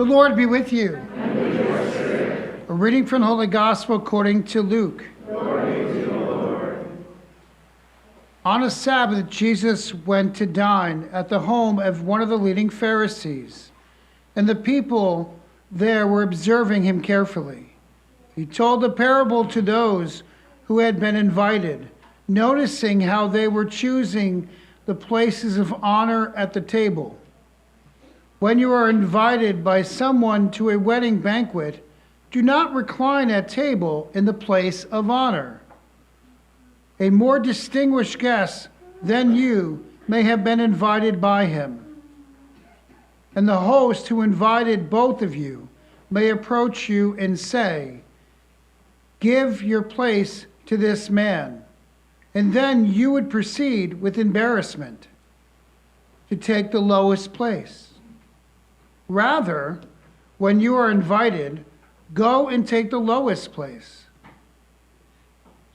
The Lord be with you. And with your spirit. A reading from the Holy Gospel according to Luke. Glory to you, O Lord. On a Sabbath, Jesus went to dine at the home of one of the leading Pharisees, and the people there were observing him carefully. He told a parable to those who had been invited, noticing how they were choosing the places of honor at the table. When you are invited by someone to a wedding banquet, do not recline at table in the place of honor. A more distinguished guest than you may have been invited by him. And the host who invited both of you may approach you and say, "Give your place to this man." And then you would proceed with embarrassment to take the lowest place. Rather, when you are invited, go and take the lowest place,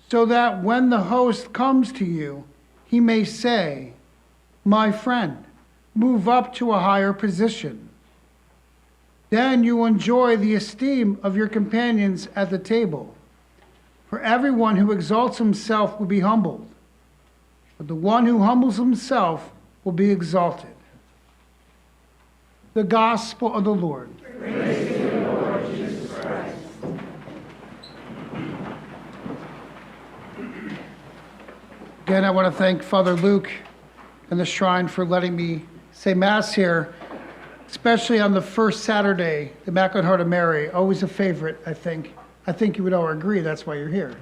so that when the host comes to you, he may say, "My friend, move up to a higher position." Then you enjoy the esteem of your companions at the table. For everyone who exalts himself will be humbled, but the one who humbles himself will be exalted. The Gospel of the Lord. Praise to you, Lord Jesus Christ. Again, I want to thank Father Luke and the Shrine for letting me say Mass here, especially on the first Saturday, the Immaculate Heart of Mary. Always a favorite, I think. I think you would all agree that's why you're here.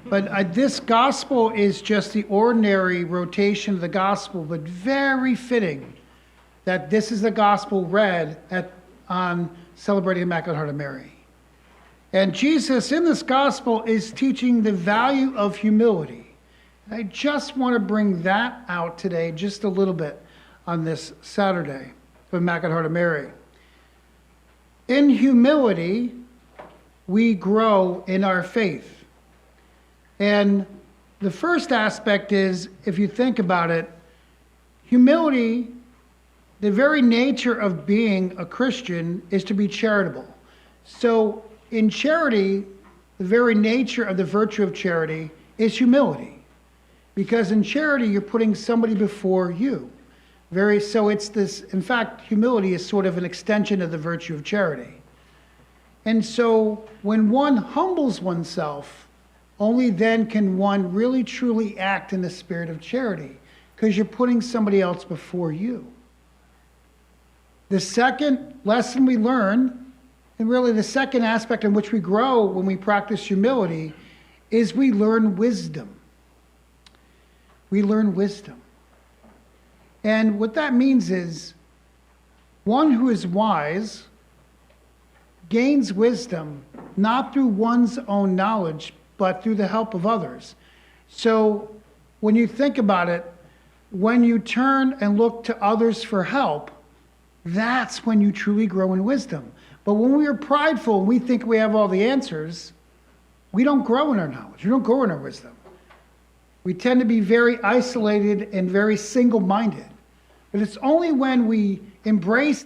But this Gospel is just the ordinary rotation of the Gospel, but very fitting that this is the Gospel read on celebrating Immaculate Heart of Mary. And Jesus in this Gospel is teaching the value of humility. I just want to bring that out today just a little bit on this Saturday of Immaculate Heart of Mary. In humility, we grow in our faith. And the first aspect is, if you think about it, humility, the very nature of being a Christian is to be charitable. So in charity, the very nature of the virtue of charity is humility. Because in charity, you're putting somebody before you. So it's this, in fact, humility is sort of an extension of the virtue of charity. And so when one humbles oneself, only then can one really truly act in the spirit of charity, because you're putting somebody else before you. The second lesson we learn, and really the second aspect in which we grow when we practice humility, is we learn wisdom. We learn wisdom. And what that means is, one who is wise gains wisdom not through one's own knowledge, but through the help of others. So when you think about it, when you turn and look to others for help, that's when you truly grow in wisdom. But when we are prideful and we think we have all the answers, we don't grow in our knowledge. We don't grow in our wisdom. We tend to be very isolated and very single-minded. But it's only when we embrace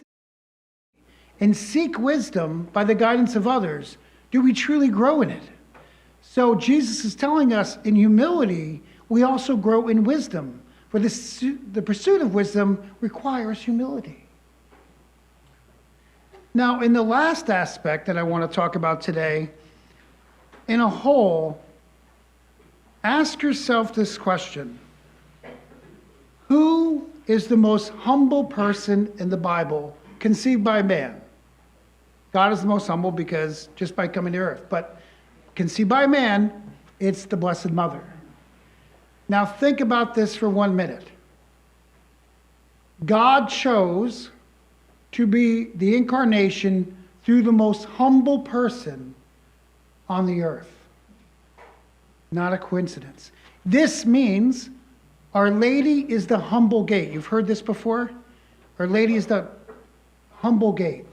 and seek wisdom by the guidance of others do we truly grow in it. So Jesus is telling us in humility, we also grow in wisdom. For the pursuit of wisdom requires humility. Now, in the last aspect that I want to talk about today, in a whole, ask yourself this question. Who is the most humble person in the Bible conceived by man? God is the most humble because just by coming to earth. But conceived by man, it's the Blessed Mother. Now think about this for 1 minute. God chose to be the incarnation through the most humble person on the earth. Not a coincidence. This means Our Lady is the humble gate. You've heard this before? Our Lady is the humble gate.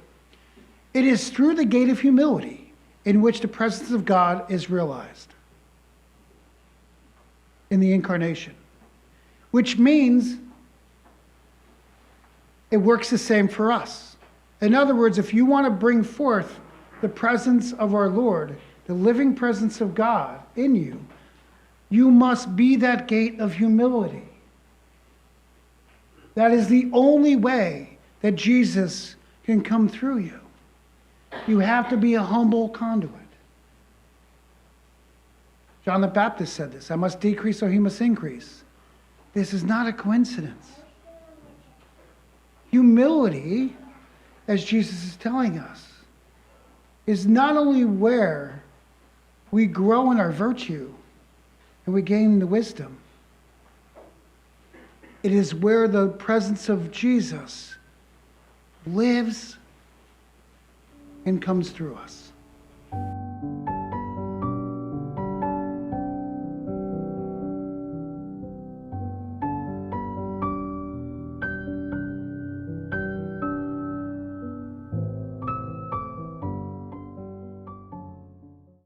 It is through the gate of humility in which the presence of God is realized in the incarnation, which means it works the same for us In other words, if you want to bring forth the presence of our Lord, the living presence of God in you, you must be that gate of humility. That is the only way that Jesus can come through you. You have to be a humble conduit. John the Baptist said this, I must decrease or he must increase. This is not a coincidence. Humility, as Jesus is telling us, is not only where we grow in our virtue and we gain the wisdom, it is where the presence of Jesus lives and comes through us.